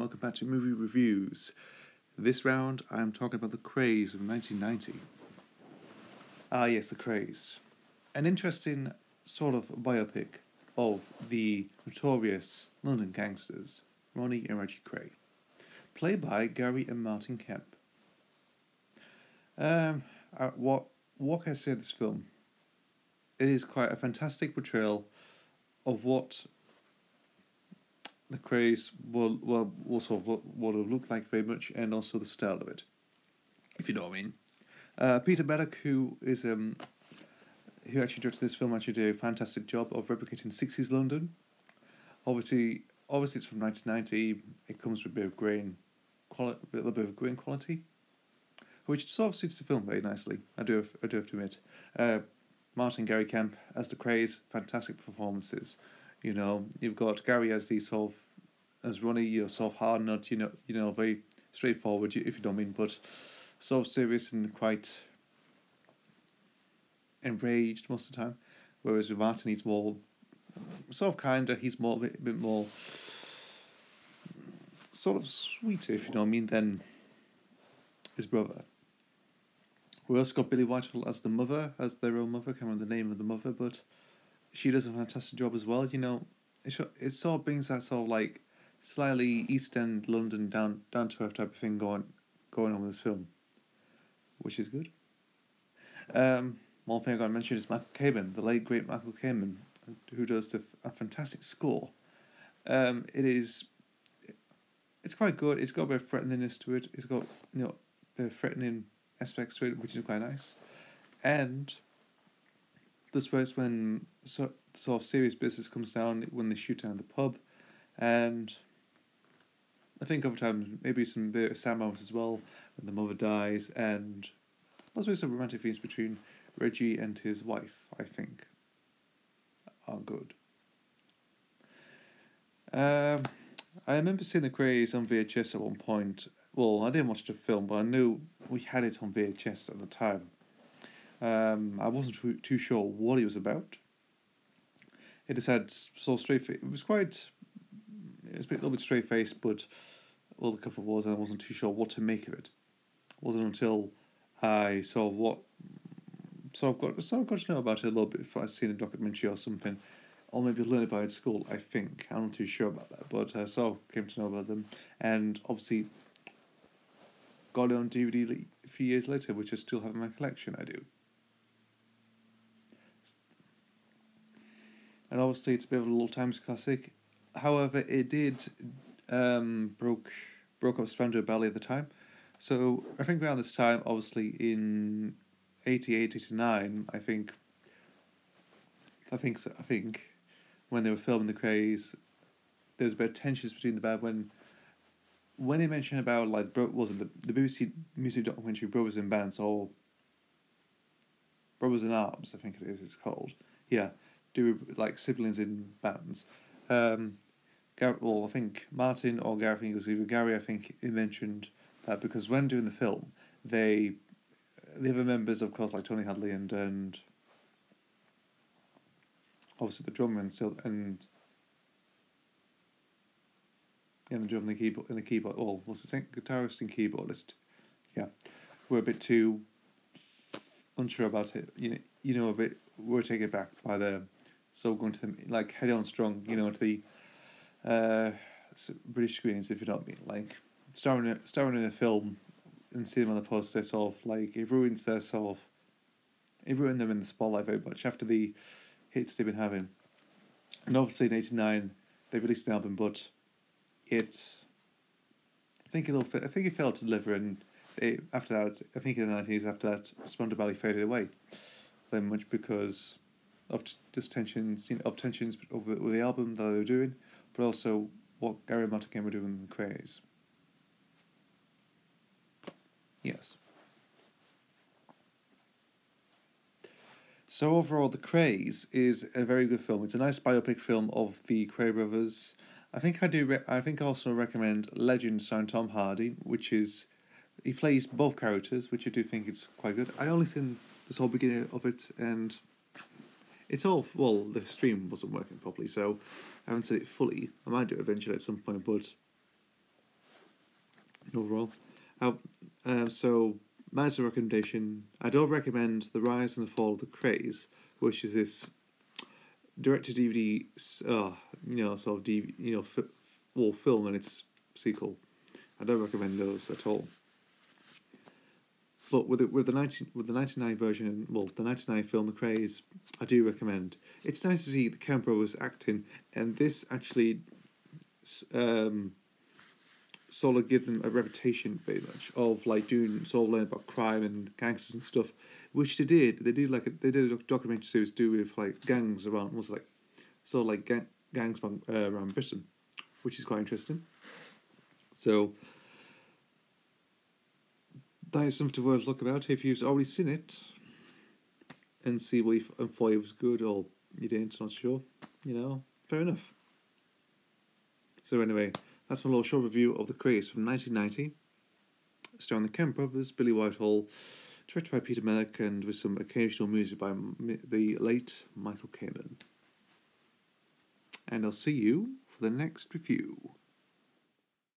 welcome back to Movie Reviews. This round, I'm talking about The Krays from 1990. Ah yes, The Krays. An interesting sort of biopic of the notorious London gangsters, Ronnie and Reggie Kray, played by Gary and Martin Kemp. What can I say of this film? It is quite a fantastic portrayal of what the Krays will sort of what it look like very much, and also the style of it, if you know what I mean. Peter Maddock, who actually directed this film, actually did a fantastic job of replicating 60s London. Obviously it's from 1990. It comes with a bit of grain, a little bit of grain quality, which sort of suits the film very nicely. I do have to admit. Martin and Gary Kemp as the Krays, fantastic performances. You know, you've got Gary as as Ronnie, you're sort of hard nut, very straightforward, if you don't mean, but sort of serious and quite enraged most of the time. Whereas with Martin, he's more sort of kinder, he's more a bit more sort of sweeter, if you know what I mean, than his brother. We also got Billy Whitehall as the mother, as their own mother. I can't remember the name of the mother, but she does a fantastic job as well. You know, it sort of brings that sort of like slightly East End London down to earth type of thing going on with this film, which is good. One thing I got to mention is Michael Kamen, the late great Michael Kamen, who does a fantastic score. It's quite good. It's got a bit of threateningness to it. It's got a bit of threatening aspects to it, which is quite nice. And this was when sort of serious business comes down when they shoot down the pub, and I think over time maybe some bit of sad moments as well when the mother dies, and also some romantic feelings between Reggie and his wife, I think, are good. I remember seeing The Krays on VHS at one point. Well, I didn't watch the film, but I knew we had it on VHS at the time. I wasn't too sure what it was about. It just had so straight. It was a little bit straight faced, but all the cover was, and I wasn't too sure what to make of it. It wasn't until I saw got to know about it a little bit before I seen a documentary or something, or maybe learned about it at school. I think I'm not too sure about that, but came to know about them, and obviously got it on DVD a few years later, which I still have in my collection. I do. And obviously it's a bit of a little times classic. However, it did broke up Spandau Ballet at the time. So I think around this time, obviously in 88, 89, I think when they were filming The Krays, there was a bit of tensions between the band when they mentioned about like the BBC music documentary Brothers in Bands, or Brothers in Arms, I think it's called. Yeah, do like siblings in bands. I think Martin or Gary, I think it was either Gary, I think he mentioned that because when doing the film, the other members, of course, like Tony Hadley and obviously the drummer and the drummer and the keyboard. Oh, what's the guitarist and keyboardist? Yeah, we're a bit too unsure about it. A bit. We're taken back by going to them like head on strong. To the British screenings, if you know what I mean. Like starring in a film and seeing them on the poster, sort of like it ruined them in the spotlight very much after the hits they've been having. And obviously in '89 they released an album, but I think it failed to deliver, and after that, I think in the '90s, after that, Spandau Ballet faded away very much because of just tensions, over with the album that they were doing, but also what Gary and Martin were doing in The Krays. Yes. So overall, The Krays is a very good film. It's a nice biopic film of the Kray brothers. I think I also recommend Legend starring Tom Hardy, which is he plays both characters, which I do think is quite good. I only seen this whole beginning of it, and it's all the stream wasn't working properly, so I haven't seen it fully. I might do it eventually at some point, but overall. Uh, so that's a recommendation. I don't recommend The Rise and the Fall of the Krays, which is this direct to DVD, sort of DVD, film and its sequel. I don't recommend those at all. But with the 1999 version, well, the 1999 film The Krays, I do recommend. It's nice to see the Coen Brothers acting, and this actually sort of give them a reputation very much of like doing sort of learning about crime and gangsters and stuff, which they did. They did they did a documentary series to do with like gangs around, was like sort of like gangs around Britain, which is quite interesting. So that is something to worth look about if you've already seen it, and see what you thought it was good or you didn't, not sure. Fair enough. So anyway, that's my little short review of The Krays from 1990, starring the Coen Brothers, Billy Whitehall, directed by Peter Mellick, and with some occasional music by the late Michael Kamen. And I'll see you for the next review.